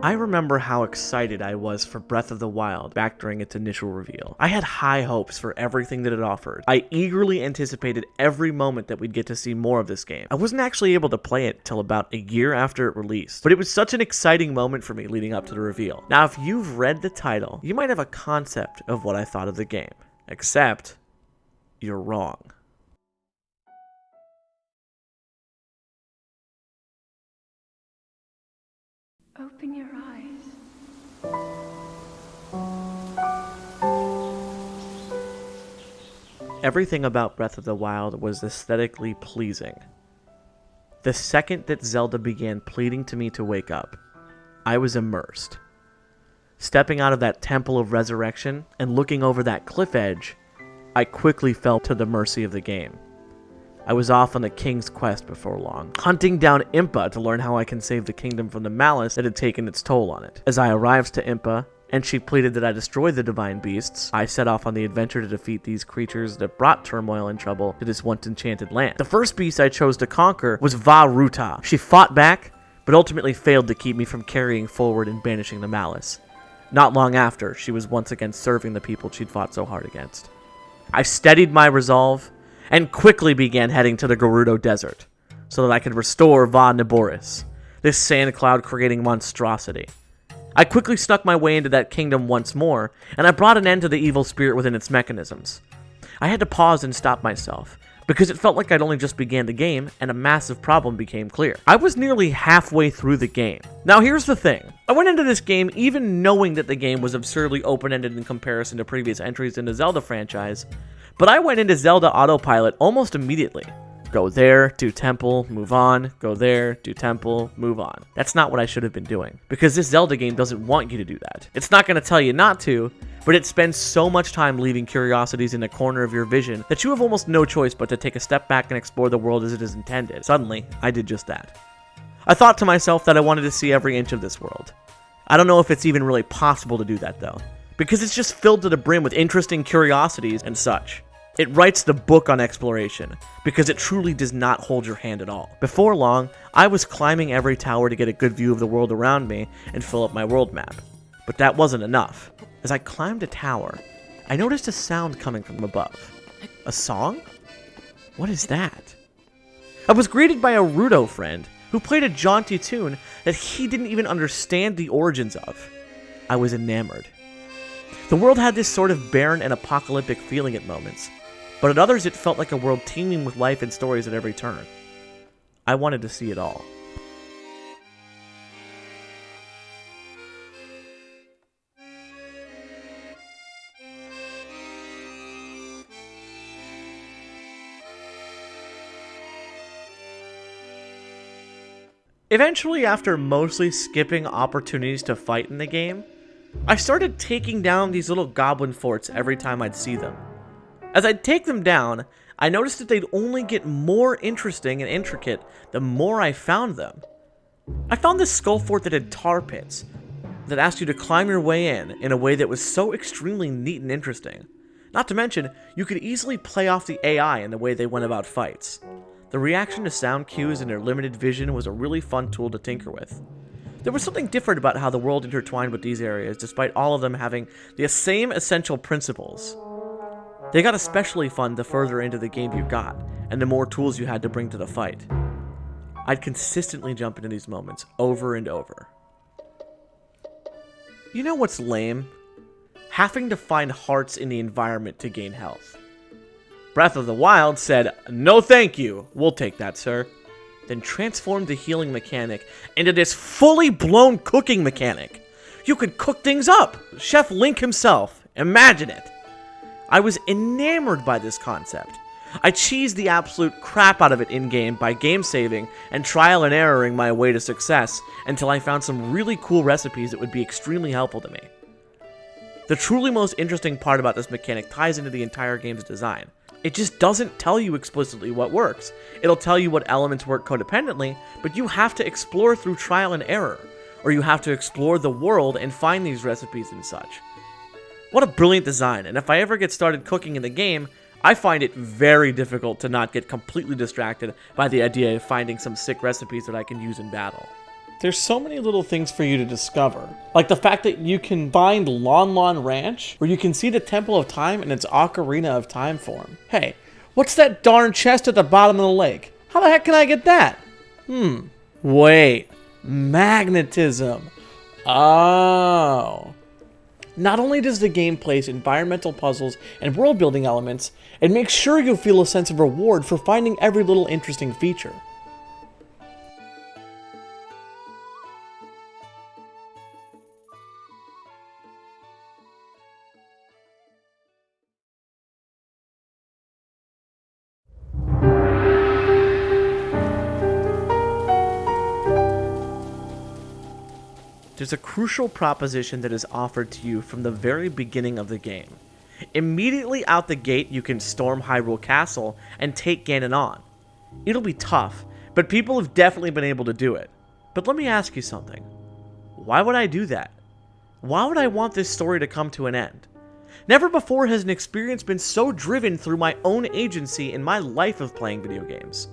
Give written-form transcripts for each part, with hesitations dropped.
I remember how excited I was for Breath of the Wild back during its initial reveal. I had high hopes for everything that it offered. I eagerly anticipated every moment that we'd get to see more of this game. I wasn't actually able to play it till about a year after it released, but it was such an exciting moment for me leading up to the reveal. Now, if you've read the title, you might have a concept of what I thought of the game, except you're wrong. Open your eyes. Everything about Breath of the Wild was aesthetically pleasing. The second that Zelda began pleading to me to wake up, I was immersed. Stepping out of that Temple of Resurrection and looking over that cliff edge, I quickly fell to the mercy of the game. I was off on the king's quest before long, hunting down Impa to learn how I can save the kingdom from the malice that had taken its toll on it. As I arrived to Impa, and she pleaded that I destroy the divine beasts, I set off on the adventure to defeat these creatures that brought turmoil and trouble to this once enchanted land. The first beast I chose to conquer was Vah Ruta. She fought back, but ultimately failed to keep me from carrying forward and banishing the malice. Not long after, she was once again serving the people she'd fought so hard against. I steadied my resolve, and quickly began heading to the Gerudo Desert, so that I could restore Vah Naboris, this sand cloud creating monstrosity. I quickly snuck my way into that kingdom once more, and I brought an end to the evil spirit within its mechanisms. I had to pause and stop myself, because it felt like I'd only just began the game, and a massive problem became clear. I was nearly halfway through the game. Now here's the thing. I went into this game even knowing that the game was absurdly open-ended in comparison to previous entries in the Zelda franchise, but I went into Zelda Autopilot almost immediately. Go there, do temple, move on, go there, do temple, move on. That's not what I should have been doing, because this Zelda game doesn't want you to do that. It's not going to tell you not to, but it spends so much time leaving curiosities in the corner of your vision that you have almost no choice but to take a step back and explore the world as it is intended. Suddenly, I did just that. I thought to myself that I wanted to see every inch of this world. I don't know if it's even really possible to do that though, because it's just filled to the brim with interesting curiosities and such. It writes the book on exploration, because it truly does not hold your hand at all. Before long, I was climbing every tower to get a good view of the world around me and fill up my world map. But that wasn't enough. As I climbed a tower, I noticed a sound coming from above. A song? What is that? I was greeted by a Rudo friend who played a jaunty tune that he didn't even understand the origins of. I was enamored. The world had this sort of barren and apocalyptic feeling at moments, but at others it felt like a world teeming with life and stories at every turn. I wanted to see it all. Eventually, after mostly skipping opportunities to fight in the game, I started taking down these little goblin forts every time I'd see them. As I'd take them down, I noticed that they'd only get more interesting and intricate the more I found them. I found this skull fort that had tar pits that asked you to climb your way in a way that was so extremely neat and interesting. Not to mention, you could easily play off the AI in the way they went about fights. The reaction to sound cues and their limited vision was a really fun tool to tinker with. There was something different about how the world intertwined with these areas, despite all of them having the same essential principles. They got especially fun the further into the game you got, and the more tools you had to bring to the fight. I'd consistently jump into these moments over and over. You know what's lame? Having to find hearts in the environment to gain health. Breath of the Wild said, "No thank you, we'll take that, sir." Then transformed the healing mechanic into this fully blown cooking mechanic. You could cook things up! Chef Link himself. Imagine it! I was enamored by this concept. I cheesed the absolute crap out of it in-game by game saving and trial and erroring my way to success until I found some really cool recipes that would be extremely helpful to me. The truly most interesting part about this mechanic ties into the entire game's design. It just doesn't tell you explicitly what works. It'll tell you what elements work codependently, but you have to explore through trial and error, or you have to explore the world and find these recipes and such. What a brilliant design, and if I ever get started cooking in the game, I find it very difficult to not get completely distracted by the idea of finding some sick recipes that I can use in battle. There's so many little things for you to discover. Like the fact that you can find Lon Lon Ranch, where you can see the Temple of Time in its Ocarina of Time form. Hey, what's that darn chest at the bottom of the lake? How the heck can I get that? Wait. Magnetism. Oh. Not only does the game place environmental puzzles and world-building elements, it makes sure you feel a sense of reward for finding every little interesting feature. There's a crucial proposition that is offered to you from the very beginning of the game. Immediately out the gate, you can storm Hyrule Castle and take Ganon on. It'll be tough, but people have definitely been able to do it. But let me ask you something. Why would I do that? Why would I want this story to come to an end? Never before has an experience been so driven through my own agency in my life of playing video games.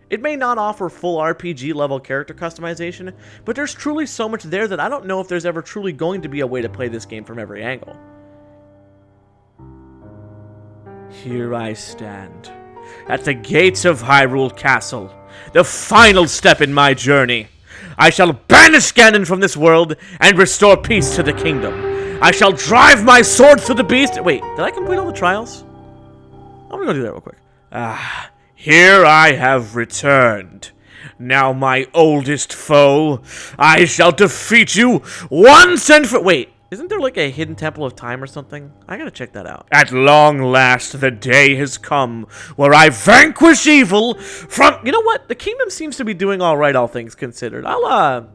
It may not offer full RPG level character customization, but there's truly so much there that I don't know if there's ever truly going to be a way to play this game from every angle. Here I stand, at the gates of Hyrule Castle, the final step in my journey. I shall banish Ganon from this world and restore peace to the kingdom. I shall drive my sword through the beast. Wait, did I complete all the trials? I'm gonna go do that real quick. Here I have returned. Now my oldest foe, I shall defeat you once and for— Wait, isn't there like a hidden temple of time or something? I gotta check that out. At long last, the day has come where I vanquish evil from— You know what? The kingdom seems to be doing all right, all things considered. I'll,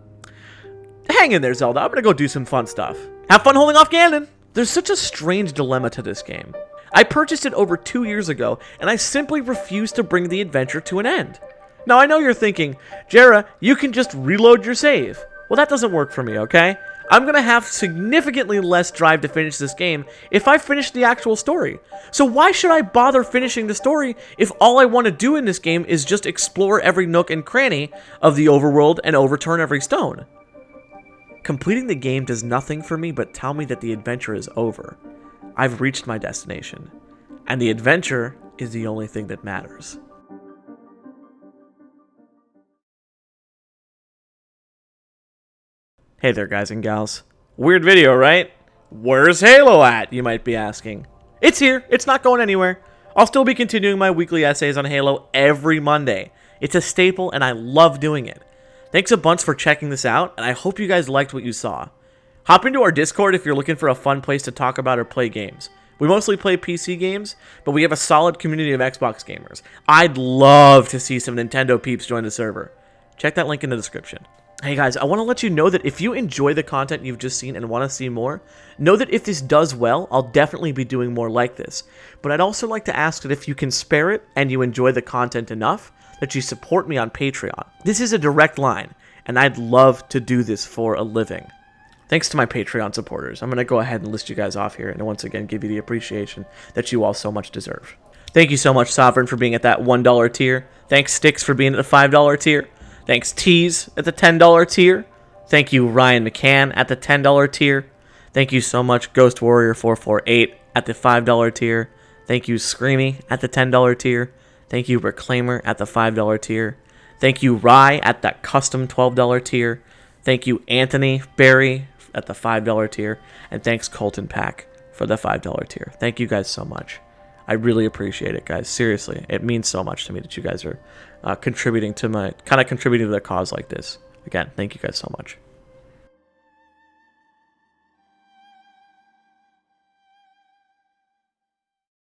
hang in there, Zelda. I'm gonna go do some fun stuff. Have fun holding off Ganon. There's such a strange dilemma to this game. I purchased it over 2 years ago, and I simply refuse to bring the adventure to an end. Now, I know you're thinking, Jera, you can just reload your save. Well, that doesn't work for me, okay? I'm gonna have significantly less drive to finish this game if I finish the actual story. So why should I bother finishing the story if all I want to do in this game is just explore every nook and cranny of the overworld and overturn every stone? Completing the game does nothing for me but tell me that the adventure is over. I've reached my destination, and the adventure is the only thing that matters. Hey there, guys and gals. Weird video, right? Where's Halo at, you might be asking. It's here. It's not going anywhere. I'll still be continuing my weekly essays on Halo every Monday. It's a staple, and I love doing it. Thanks a bunch for checking this out, and I hope you guys liked what you saw. Hop into our Discord if you're looking for a fun place to talk about or play games. We mostly play PC games, but we have a solid community of Xbox gamers. I'd love to see some Nintendo peeps join the server. Check that link in the description. Hey guys, I want to let you know that if you enjoy the content you've just seen and want to see more, know that if this does well, I'll definitely be doing more like this. But I'd also like to ask that if you can spare it and you enjoy the content enough, that you support me on Patreon. This is a direct line, and I'd love to do this for a living. Thanks to my Patreon supporters. I'm going to go ahead and list you guys off here and once again give you the appreciation that you all so much deserve. Thank you so much, Sovereign, for being at that $1 tier. Thanks, Styx, for being at the $5 tier. Thanks, Tease, at the $10 tier. Thank you, Ryan McCann, at the $10 tier. Thank you so much, Ghost Warrior 448 at the $5 tier. Thank you, Screamy, at the $10 tier. Thank you, Reclaimer, at the $5 tier. Thank you, Rye, at that custom $12 tier. Thank you, Anthony Barry, at the $5 tier, and thanks Colton Pack for the $5 tier. Thank you guys so much. I really appreciate it, guys. Seriously, it means so much to me that you guys are contributing to the cause like this. Again, thank you guys so much.